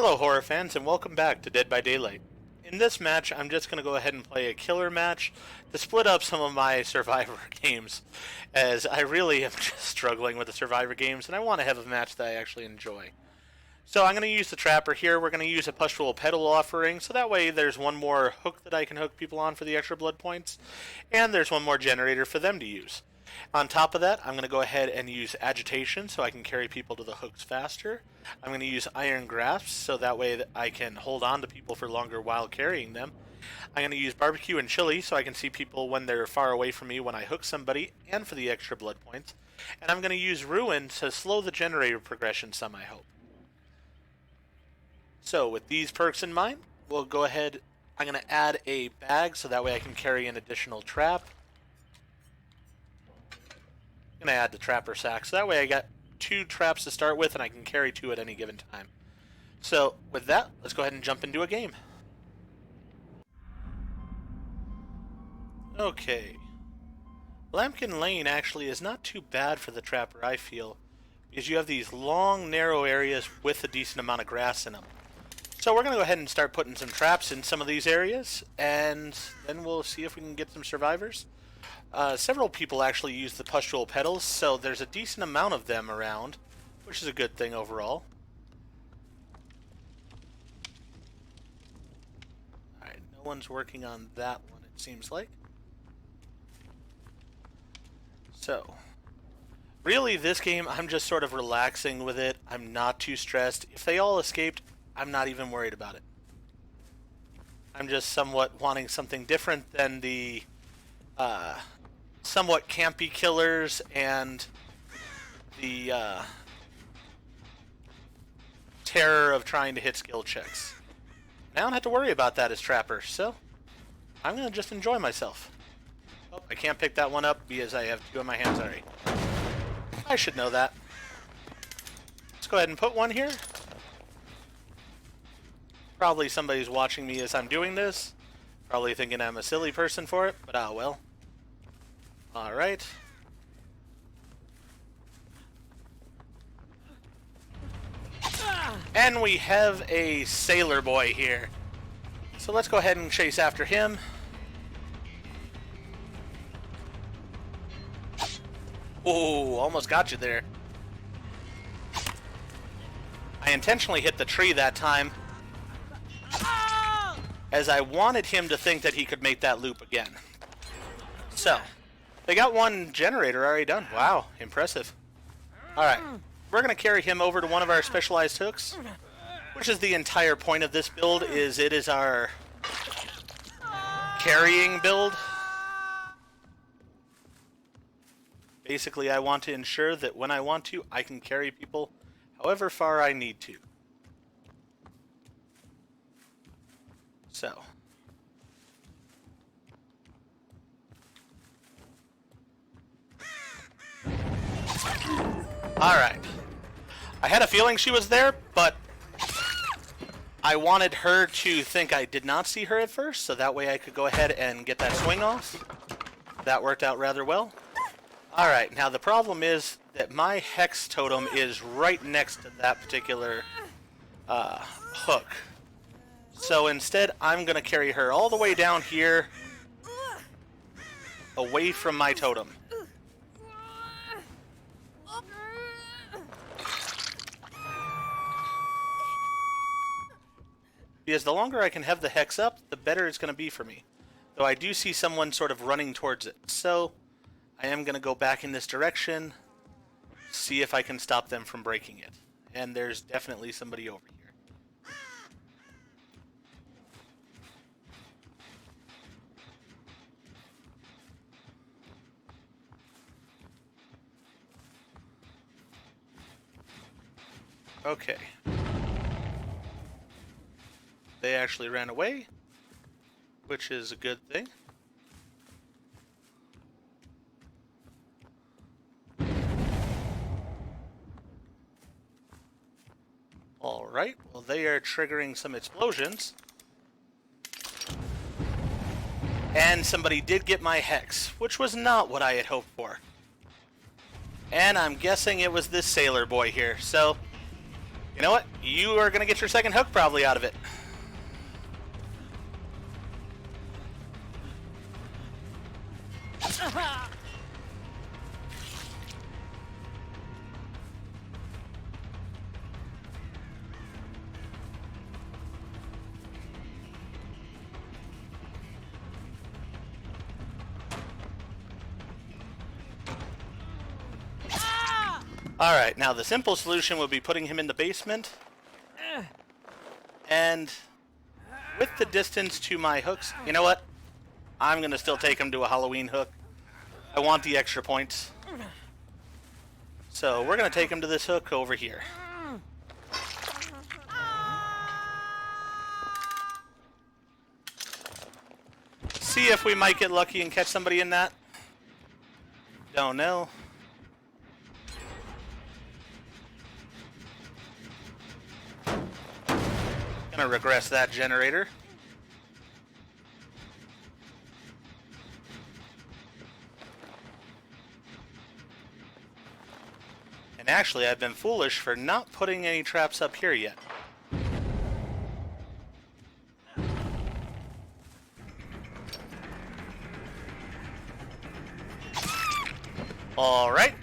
Hello horror fans and welcome back to Dead by Daylight. In this match I'm just going to go ahead and play a killer match to split up some of my Survivor games, as I really am just struggling with the Survivor games and I want to have a match that I actually enjoy. So I'm going to use the Trapper here. We're going to use a Pustule Petal offering, so that way there's one more hook that I can hook people on for the extra blood points, and there's one more generator for them to use. On top of that, I'm going to go ahead and use Agitation so I can carry people to the hooks faster. I'm going to use Iron Grasp so that way that I can hold on to people for longer while carrying them. I'm going to use Barbecue and Chili so I can see people when they're far away from me when I hook somebody and for the extra blood points. And I'm going to use Ruin to slow the generator progression some, I hope. So with these perks in mind, we'll go ahead. I'm going to add a bag so that way I can carry an additional trap. I'm going to add the Trapper sack so that way I got 2 traps to start with and I can carry 2 at any given time. So with that, let's go ahead and jump into a game. Okay. Lambkin Lane actually is not too bad for the Trapper, I feel, because you have these long, narrow areas with a decent amount of grass in them. So we're going to go ahead and start putting some traps in some of these areas, and then we'll see if we can get some survivors. Several people actually use the Pustule Petals, so there's a decent amount of them around, which is a good thing overall. Alright, no one's working on that one, it seems like. So, really this game, I'm just sort of relaxing with it. I'm not too stressed. If they all escaped, I'm not even worried about it. I'm just somewhat wanting something different than the somewhat campy killers and the terror of trying to hit skill checks. I don't have to worry about that as Trapper, so I'm going to just enjoy myself. Oh, I can't pick that one up because I have 2 in my hands already. I should know that. Let's go ahead and put one here. Probably somebody's watching me as I'm doing this. Probably thinking I'm a silly person for it, but well. Alright. And we have a Sailor Boy here. So let's go ahead and chase after him. Oh, almost got you there. I intentionally hit the tree that time, as I wanted him to think that he could make that loop again. So, they got 1 generator already done. Wow, impressive. Alright, we're going to carry him over to one of our specialized hooks, which is the entire point of this build, is it is our carrying build. Basically, I want to ensure that when I want to, I can carry people however far I need to. So. Alright. I had a feeling she was there, but I wanted her to think I did not see her at first, so that way I could go ahead and get that swing off. That worked out rather well. Alright, now the problem is that my Hex Totem is right next to that particular hook. So instead, I'm going to carry her all the way down here, away from my totem. Because the longer I can have the Hex up, the better it's going to be for me. Though I do see someone sort of running towards it. So I am going to go back in this direction, see if I can stop them from breaking it. And there's definitely somebody over here. Okay. They actually ran away, which is a good thing. Alright, well they are triggering some explosions. And somebody did get my Hex, which was not what I had hoped for. And I'm guessing it was this sailor boy here, so You know what? You are going to get your second hook probably out of it. Alright, now the simple solution would be putting him in the basement. And with the distance to my hooks, you know what? I'm going to still take him to a Halloween hook. I want the extra points. So we're going to take him to this hook over here. See if we might get lucky and catch somebody in that. Don't know. Gonna regress that generator. And actually, I've been foolish for not putting any traps up here yet. Alright.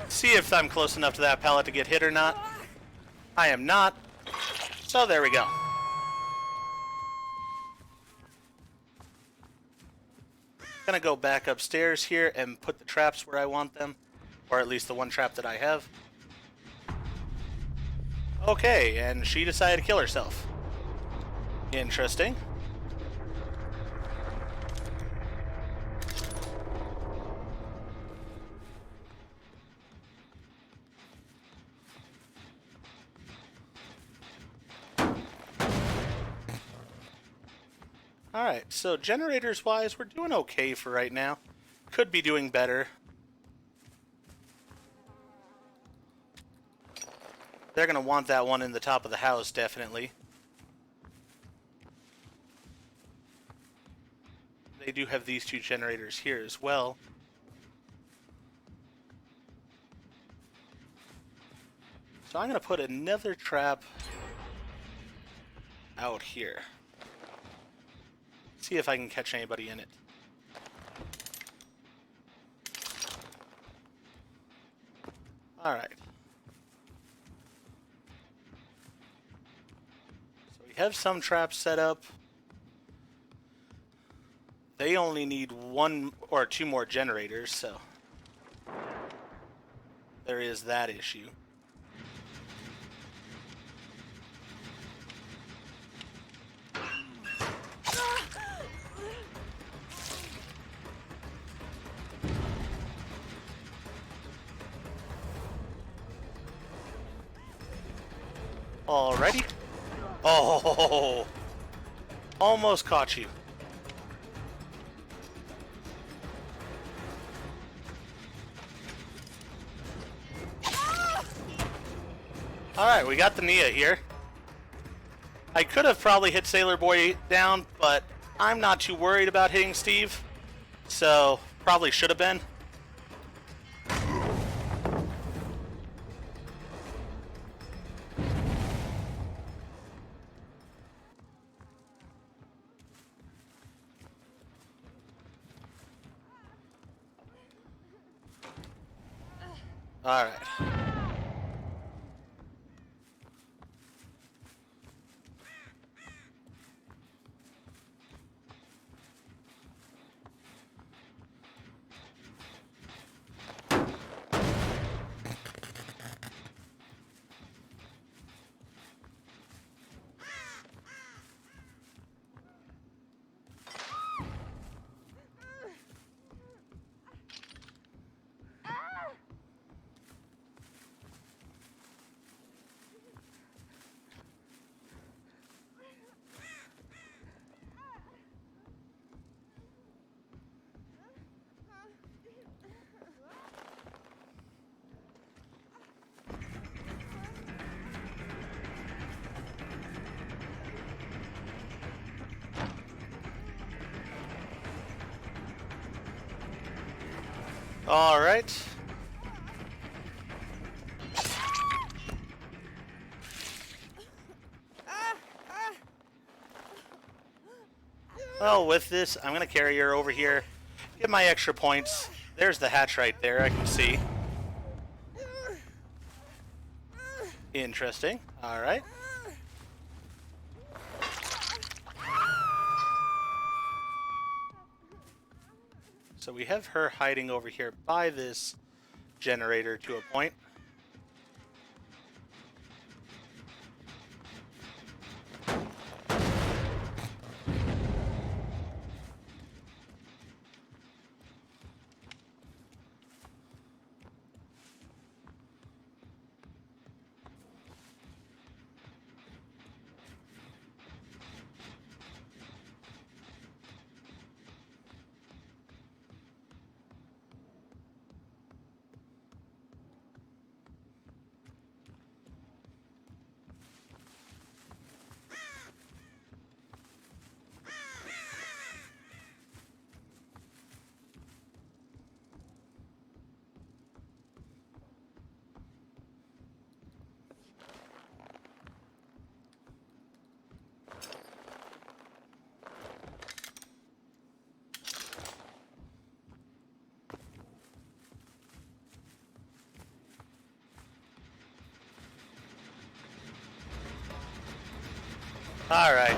See if I'm close enough to that pallet to get hit or not. I am not. So there we go. Gonna go back upstairs here and put the traps where I want them. Or at least the one trap that I have. Okay, and she decided to kill herself. Interesting. Alright, so generators-wise, we're doing okay for right now. Could be doing better. They're going to want that one in the top of the house, definitely. They do have these two generators here as well. So I'm going to put another trap out here. See if I can catch anybody in it. Alright. So we have some traps set up. They only need one or two more generators, so there is that issue. Alrighty. Oh, almost caught you. Alright, we got the Nia here. I could have probably hit Sailor Boy down, but I'm not too worried about hitting Steve. So, probably should have been. Alright. Alright. Well, with this, I'm going to carry her over here. Get my extra points. There's the hatch right there, I can see. Interesting. Alright. So we have her hiding over here by this generator to a point. Alright.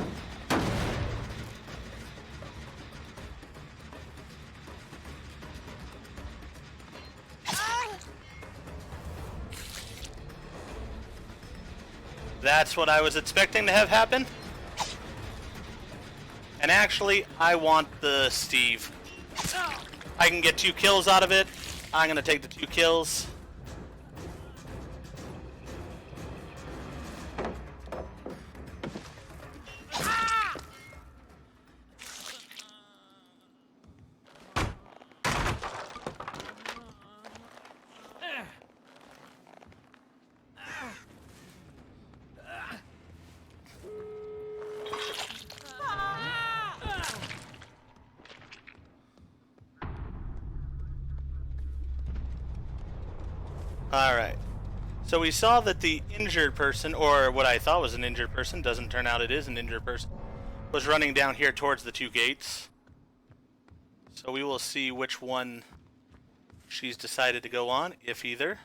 That's what I was expecting to have happen. And actually, I want the Steve. I can get 2 kills out of it. I'm going to take the 2 kills. Alright. So we saw that the injured person, or what I thought was an injured person, doesn't turn out it is an injured person, was running down here towards the 2 gates. So we will see which one she's decided to go on, if either.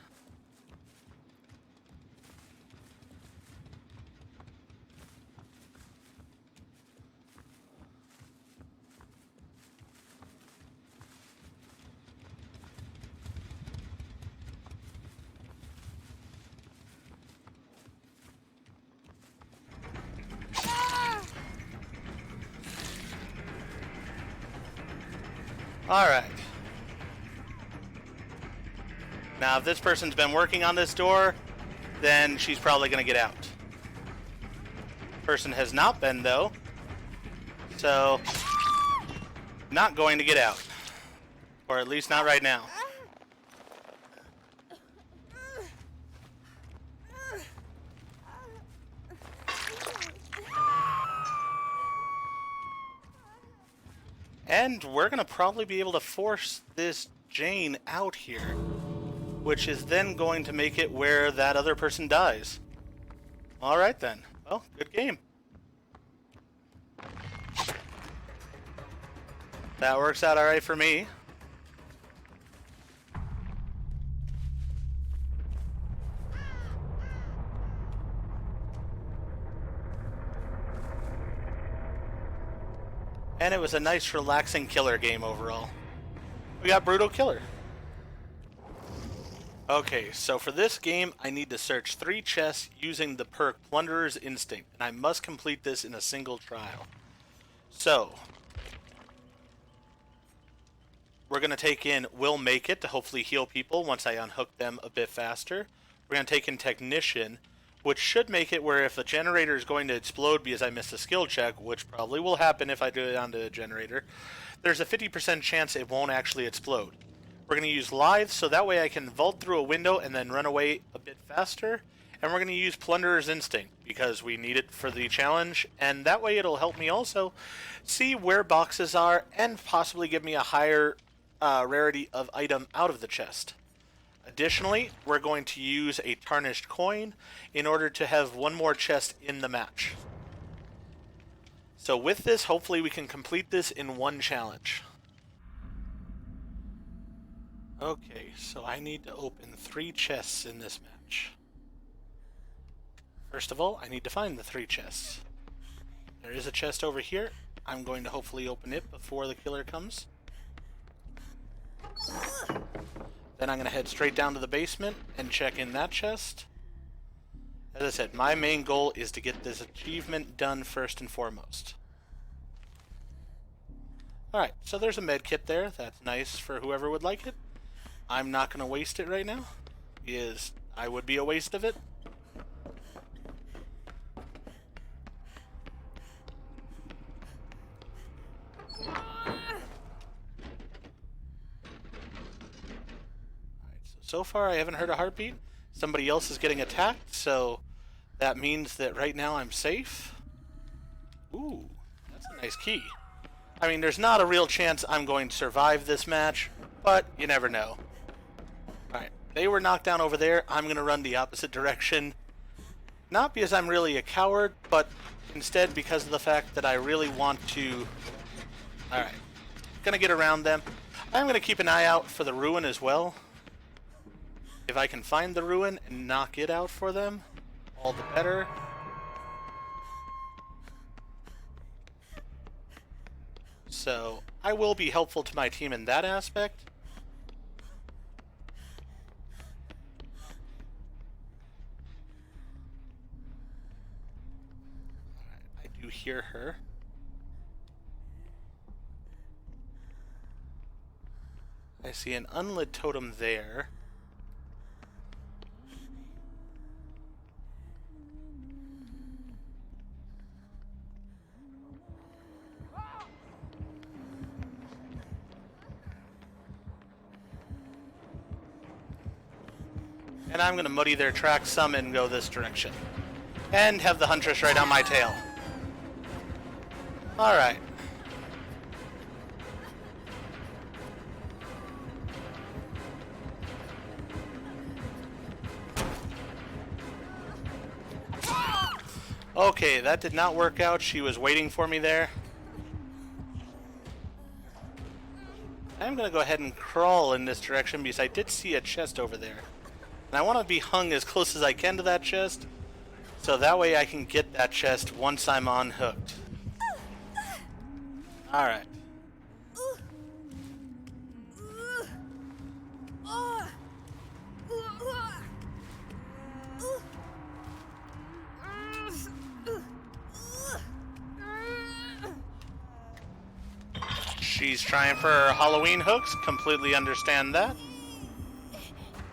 Alright. Now, if this person's been working on this door, then she's probably going to get out. Person has not been, though. So, not going to get out. Or at least not right now. And we're going to probably be able to force this Jane out here, which is then going to make it where that other person dies. Alright then. Well, good game. That works out alright for me. And it was a nice, relaxing killer game overall. We got Brutal Killer. Okay, so for this game, I need to search 3 chests using the perk Plunderer's Instinct, and I must complete this in a single trial. So, we're going to take in Will Make It to hopefully heal people once I unhook them a bit faster. We're going to take in Technician, which should make it where if the generator is going to explode because I missed a skill check, which probably will happen if I do it onto a generator, there's a 50% chance it won't actually explode. We're going to use Lithe so that way I can vault through a window and then run away a bit faster. And we're going to use Plunderer's Instinct because we need it for the challenge, and that way it'll help me also see where boxes are and possibly give me a higher rarity of item out of the chest. Additionally, we're going to use a Tarnished Coin in order to have one more chest in the match. So with this, hopefully we can complete this in one challenge. Okay, so I need to open 3 chests in this match. First of all, I need to find the 3 chests. There is a chest over here. I'm going to hopefully open it before the killer comes. Then I'm going to head straight down to the basement and check in that chest. As I said, my main goal is to get this achievement done first and foremost. Alright, so there's a med kit there. That's nice for whoever would like it. I'm not going to waste it right now, because I would be a waste of it. So far I haven't heard a heartbeat. Somebody else is getting attacked, so that means that right now I'm safe. Ooh, that's a nice key. I mean, there's not a real chance I'm going to survive this match, but you never know. Alright, they were knocked down over there. I'm going to run the opposite direction. Not because I'm really a coward, but instead because of the fact that I really want to... Alright, gonna get around them. I'm going to keep an eye out for the ruin as well. If I can find the ruin and knock it out for them, all the better. So, I will be helpful to my team in that aspect. Alright, I do hear her. I see an unlit totem there. And I'm going to muddy their tracks some and go this direction. And have the Huntress right on my tail. Alright. Okay, that did not work out. She was waiting for me there. I'm going to go ahead and crawl in this direction because I did see a chest over there. And I want to be hung as close as I can to that chest, so that way I can get that chest once I'm unhooked. Alright. She's trying for her Halloween hooks, completely understand that.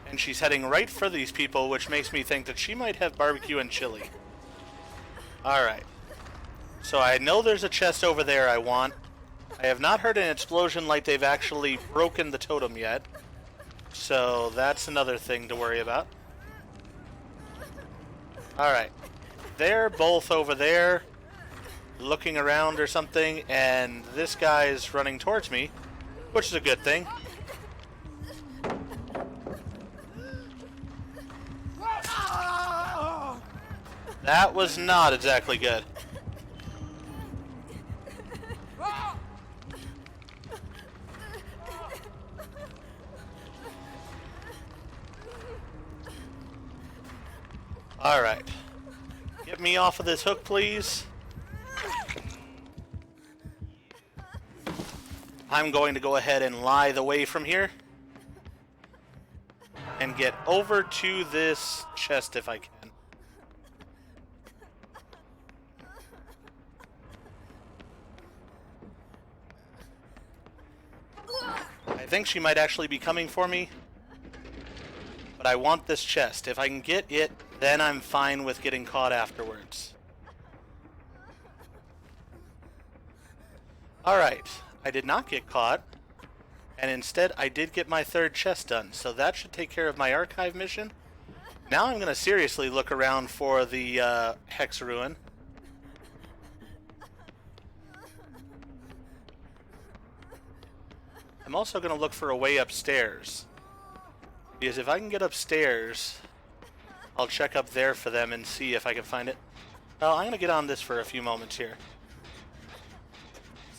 And she's heading right for these people, which makes me think that she might have barbecue and chili. Alright. So I know there's a chest over there I want. I have not heard an explosion like they've actually broken the totem yet. So that's another thing to worry about. Alright. They're both over there, looking around or something, and this guy is running towards me, which is a good thing. That was not exactly good. Alright. Get me off of this hook, please. I'm going to go ahead and lie the way from here. And get over to this chest if I can. I think she might actually be coming for me. But I want this chest. If I can get it, then I'm fine with getting caught afterwards. Alright. I did not get caught. And instead, I did get my 3rd chest done. So that should take care of my archive mission. Now I'm going to seriously look around for the Hex Ruin. I'm also going to look for a way upstairs. Because if I can get upstairs, I'll check up there for them and see if I can find it. Well, I'm going to get on this for a few moments here.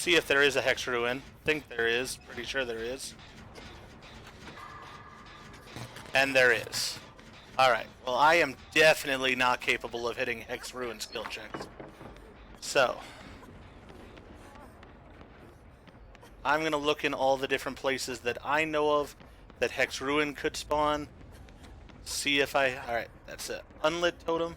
See if there is a Hex Ruin. Think there is. Pretty sure there is. And there is. Alright, well I am definitely not capable of hitting Hex Ruin skill checks. So, I'm going to look in all the different places that I know of that Hex Ruin could spawn. See if I... Alright, that's it. Unlit totem.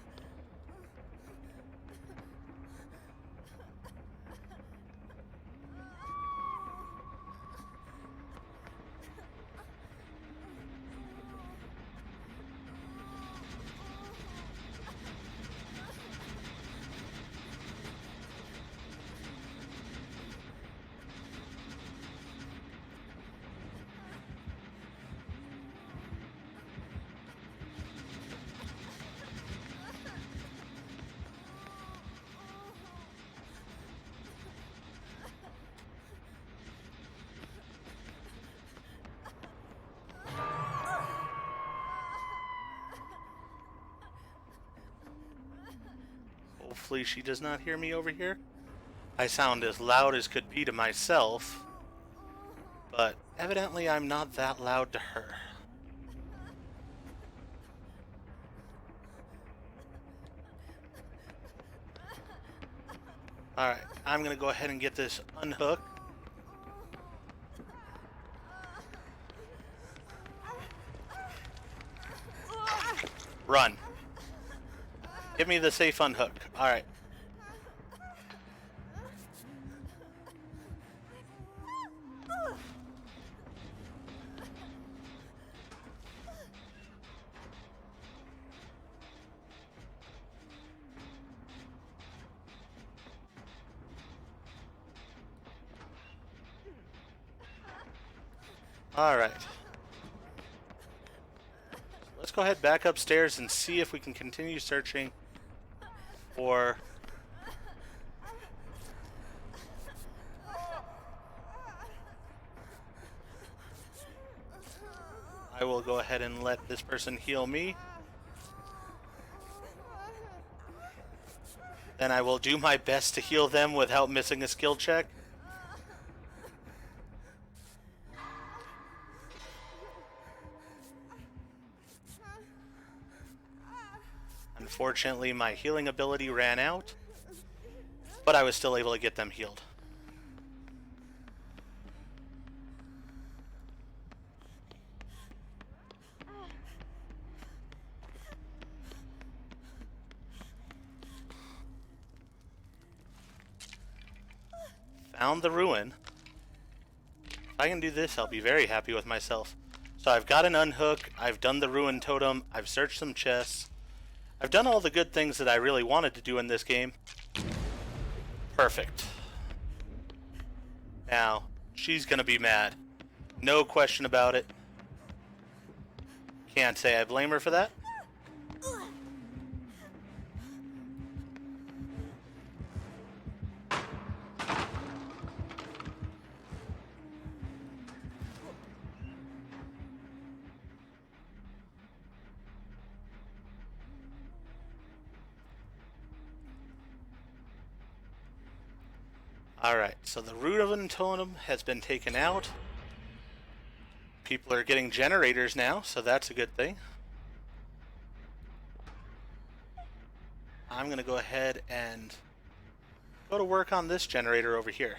Hopefully she does not hear me over here. I sound as loud as could be to myself, but evidently I'm not that loud to her. Alright, I'm gonna go ahead and get this unhooked. Run. Give me the safe unhook. Alright. Alright. Let's go ahead back upstairs and see if we can continue searching for... I will go ahead and let this person heal me. Then I will do my best to heal them without missing a skill check. Unfortunately, my healing ability ran out, but I was still able to get them healed. Found the ruin. If I can do this, I'll be very happy with myself. So I've got an unhook, I've done the ruin totem, I've searched some chests. I've done all the good things that I really wanted to do in this game. Perfect. Now, she's gonna be mad. No question about it. Can't say I blame her for that. Alright, so the root of an totem has been taken out. People are getting generators now, so that's a good thing. I'm going to go ahead and go to work on this generator over here.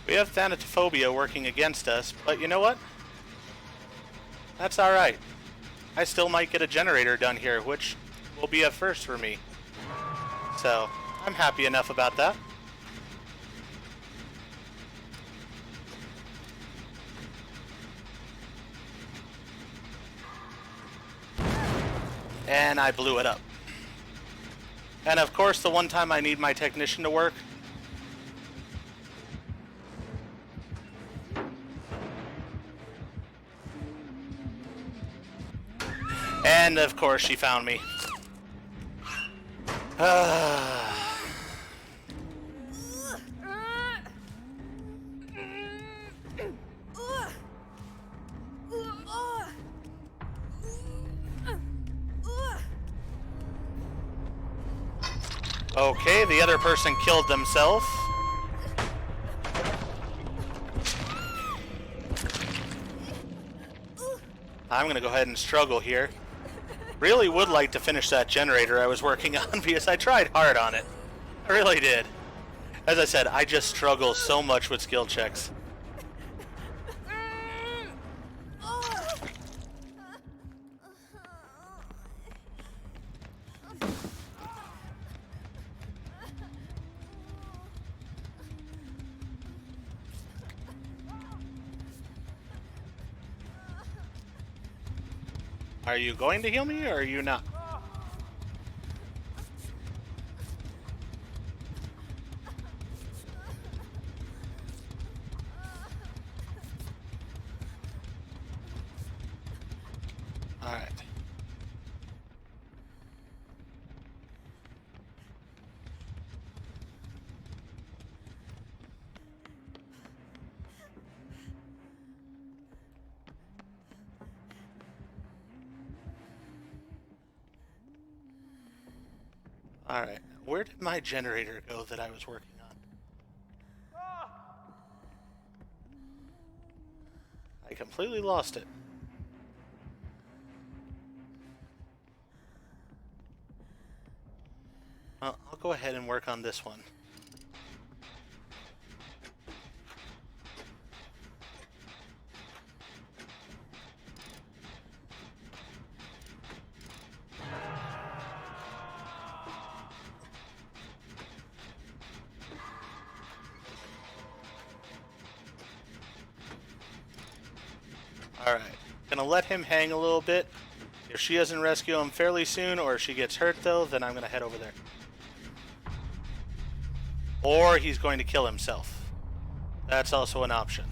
We have Thanatophobia working against us, but you know what? That's alright. I still might get a generator done here, which will be a first for me. So, I'm happy enough about that. And I blew it up. And of course, the one time I need my technician to work, And of course she found me. Okay, the other person killed themselves. I'm gonna go ahead and struggle here. Really would like to finish that generator I was working on because I tried hard on it. I really did. As I said, I just struggle so much with skill checks. Are you going to heal me, or are you not? Alright. Alright, where did my generator go that I was working on? I completely lost it. Well, I'll go ahead and work on this one. Alright, gonna let him hang a little bit. If she doesn't rescue him fairly soon, or if she gets hurt though, then I'm gonna head over there. Or he's going to kill himself. That's also an option.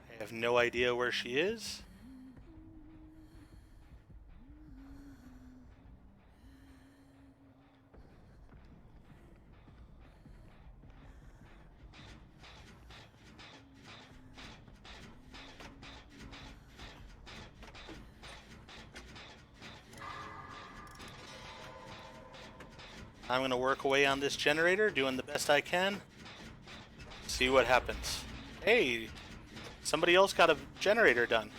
I have no idea where she is. I'm going to work away on this generator, doing the best I can. See what happens. Hey, somebody else got a generator done.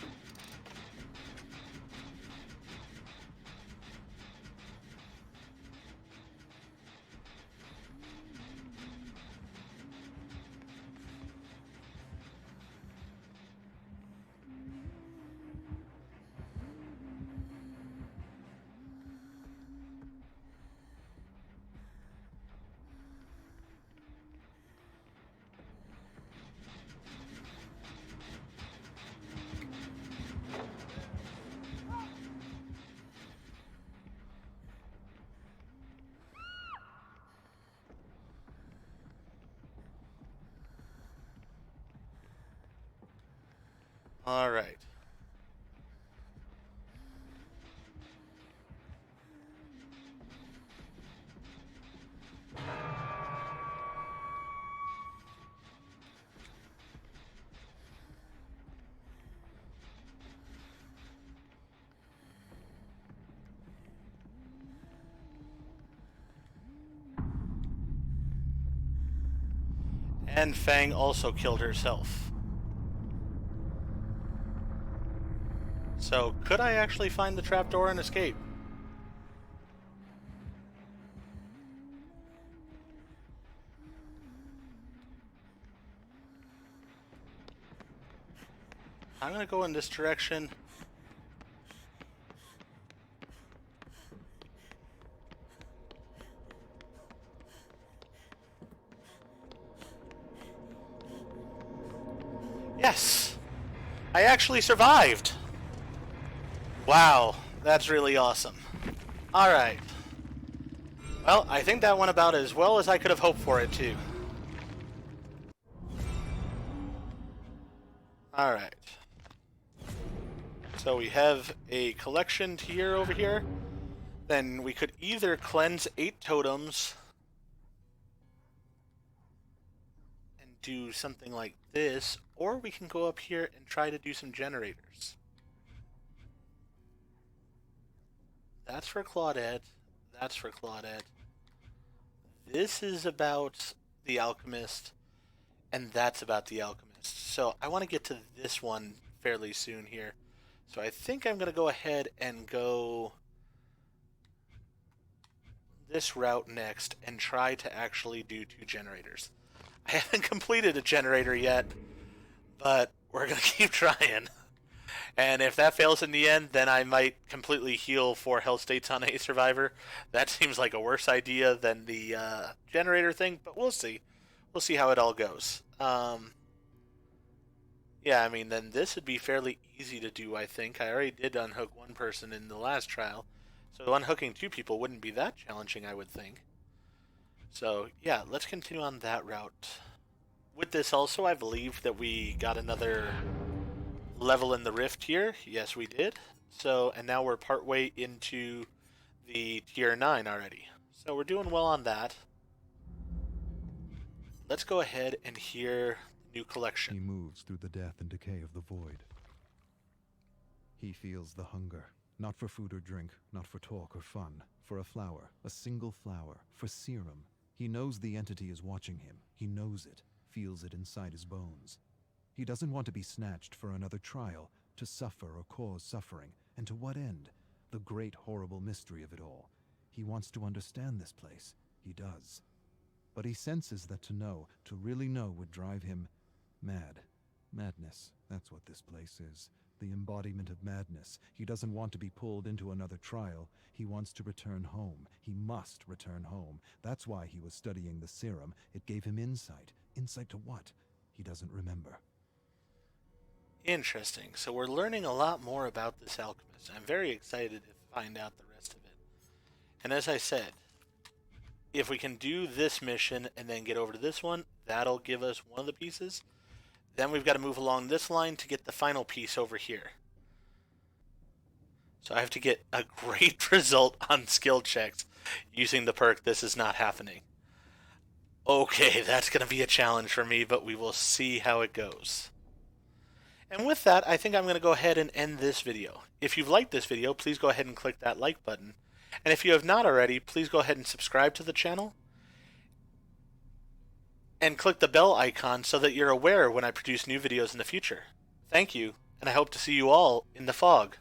All right. And Fang also killed herself. So, could I actually find the trapdoor and escape? I'm gonna go in this direction. Yes! I actually survived! Wow, that's really awesome. Alright. Well, I think that went about as well as I could have hoped for it to. Alright. So we have a collection tier over here. Then we could either cleanse 8 totems and do something like this, or we can go up here and try to do some generators. That's for Claudette. That's for Claudette. This is about the Alchemist, and that's about the Alchemist. So I want to get to this one fairly soon here. So I think I'm going to go ahead and go this route next and try to actually do 2 generators. I haven't completed a generator yet, but we're going to keep trying. And if that fails in the end, then I might completely heal 4 health states on a survivor. That seems like a worse idea than the generator thing, but we'll see. We'll see how it all goes. Yeah, I mean, then this would be fairly easy to do, I think. I already did unhook 1 person in the last trial, so unhooking 2 people wouldn't be that challenging, I would think. So, yeah, let's continue on that route. With this also, I believe that we got another level in the rift here. Yes, we did. So, and now we're partway into the tier 9 already. So we're doing well on that. Let's go ahead and hear the new collection. He moves through the death and decay of the void. He feels the hunger, not for food or drink, not for talk or fun, for a flower, a single flower, for serum. He knows the entity is watching him. He knows it, feels it inside his bones. He doesn't want to be snatched for another trial, to suffer or cause suffering, and to what end? The great horrible mystery of it all. He wants to understand this place. He does. But he senses that to know, to really know, would drive him mad. Madness, that's what this place is. The embodiment of madness. He doesn't want to be pulled into another trial. He wants to return home. He must return home. That's why he was studying the serum. It gave him insight. Insight to what? He doesn't remember. Interesting. So we're learning a lot more about this alchemist. I'm very excited to find out the rest of it. And as I said, if we can do this mission and then get over to this one, that'll give us one of the pieces. Then we've got to move along this line to get the final piece over here. So I have to get a great result on skill checks using the perk This Is Not Happening. Okay, that's going to be a challenge for me, but we will see how it goes. And with that, I think I'm going to go ahead and end this video. If you've liked this video, please go ahead and click that like button. And if you have not already, please go ahead and subscribe to the channel. And click the bell icon so that you're aware when I produce new videos in the future. Thank you, and I hope to see you all in the fog.